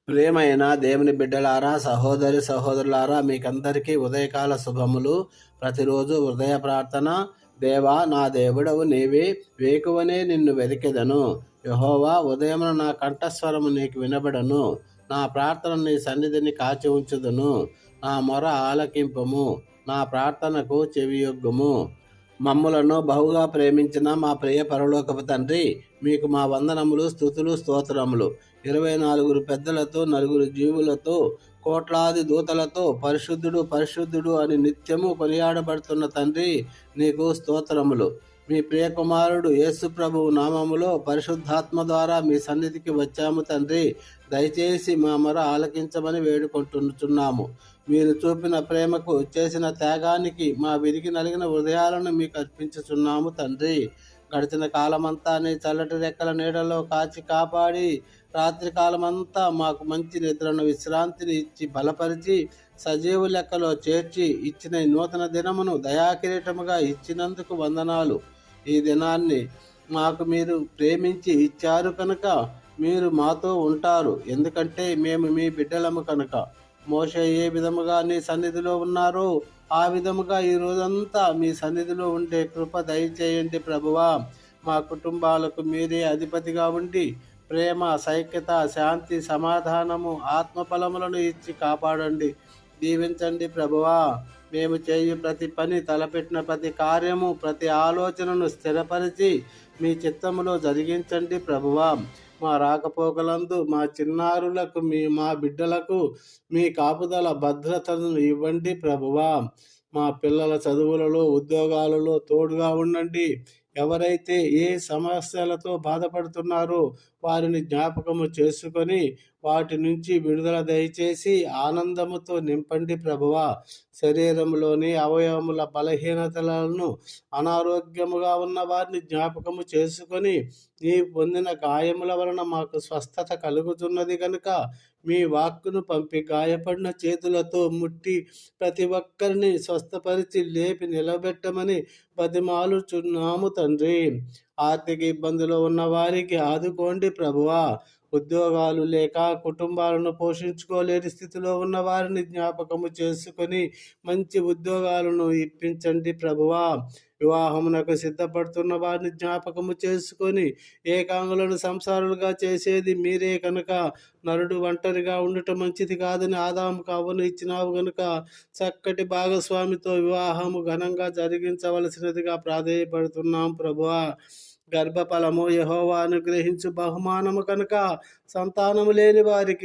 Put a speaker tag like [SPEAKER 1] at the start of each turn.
[SPEAKER 1] ప్రియమైన దేవుని బిడ్డలారా, సహోదరి సహోదరులారా, మీకందరికీ ఉదయకాల శుభములు. ప్రతిరోజు హృదయ ప్రార్థన. దేవా, నా దేవుడవు నీవే, వేకువనే నిన్ను వెతికెదను. యెహోవా, ఉదయమున నా కంఠస్వరము నీకు వినబడను. నా ప్రార్థన నీ సన్నిధిని కాచి ఉంచుదును. నా మొర ఆలకింపుము, నా ప్రార్థనకు చెవియొగ్గుము. మమ్ములను బహుగా ప్రేమించిన మా ప్రియ పరలోకపు తండ్రి, మీకు మా వందనములు, స్తుతులు, స్తోత్రములు. 24 పెద్దలతో, 4 జీవులతో, కోట్లాది దూతలతో పరిశుద్ధుడు పరిశుద్ధుడు అని నిత్యము కొనియాడబడుతున్న తండ్రి, నీకు స్తోత్రములు. మీ ప్రియకుమారుడు యేసు ప్రభువు నామములో పరిశుద్ధాత్మ ద్వారా మీ సన్నిధికి వచ్చాము తండ్రి. దయచేసి మా మొర ఆలకించమని వేడుకుంటున్నాము. మీరు చూపిన ప్రేమకు, చేసిన త్యాగానికి మా విరిగి నలిగిన హృదయాలను మీకు అర్పించుచున్నాము తండ్రి. గడిచిన కాలమంతా నీ చల్లటి రెక్కల నీడలో కాచి కాపాడి, రాత్రి కాలమంతా మాకు మంచి నిద్రను, విశ్రాంతిని ఇచ్చి బలపరిచి, సజీవ లెక్కలో చేర్చి ఇచ్చిన ఈ నూతన దినమును దయాకిరీటముగా ఇచ్చినందుకు వందనాలు. ఈ దినాన్ని మాకు మీరు ప్రేమించి ఇచ్చారు కనుక మీరు మాతో ఉంటారు. ఎందుకంటే మేము మీ బిడ్డలము కనుక. మోషే ఏ విధముగా నీ సన్నిధిలో ఉన్నారో ఆ విధముగా ఈ రోజంతా మీ సన్నిధిలో ఉండే కృప దయచేయండి ప్రభువా. మా కుటుంబాలకు మీరే అధిపతిగా ఉండి ప్రేమ, సైక్యత, శాంతి, సమాధానము, ఆత్మఫలములను ఇచ్చి కాపాడండి, దీవించండి ప్రభువా. మేము చేయు ప్రతి పని, తలపెట్టిన ప్రతి కార్యము, ప్రతి ఆలోచనను స్థిరపరిచి మీ చిత్తములో జరిగించండి ప్రభువా. మా రాకపోకలందు మా చిన్నారులకు, మా బిడ్డలకు మీ కాపుదల భద్రతను ఇవ్వండి ప్రభువా. మా పిల్లల చదువులలో, ఉద్యోగాలలో తోడుగా ఉండండి. ఎవరైతే ఏ సమస్యలతో బాధపడుతున్నారో వారిని జ్ఞాపకము చేసుకొని వాటి నుంచి విడుదల దయచేసి ఆనందముతో నింపండి ప్రభువా. శరీరంలోని అవయవముల బలహీనతలను, అనారోగ్యముగా ఉన్న వారిని జ్ఞాపకము చేసుకొని నీ పొందిన గాయముల వలన మాకు స్వస్థత కలుగుతున్నది కనుక మీ వాక్కును పంపి గాయపడిన చేతులతో ముట్టి ప్రతి ఒక్కరిని స్వస్థపరిచి లేపి నిలబెట్టమని బతిమాలుచున్నాము తండ్రి. ఆర్థిక ఇబ్బందులు ఉన్న వారికి ఆదుకోండి ప్రభువా. ఉద్యోగాలు లేక కుటుంబాలను పోషించుకోలేని స్థితిలో ఉన్న వారిని జ్ఞాపకము చేసుకొని మంచి ఉద్యోగాలను ఇప్పించండి ప్రభువా. వివాహమునకు సిద్ధపడుతున్న వారిని జ్ఞాపకము చేసుకొని ఏకాంగులను సంసారులుగా చేసేది మీరే కనుక నరుడు ఒంటరిగా ఉండటం మంచిది కాదని ఆదాముకు అవ్వను ఇచ్చినావు కనుక చక్కటి భాగస్వామితో వివాహము ఘనంగా జరిగించవలసినదిగా ప్రాధేయపడుతున్నాం ప్రభువా. గర్భఫలము యెహోవా అనుగ్రహించు బహుమానము కనుక సంతానము లేని వారికి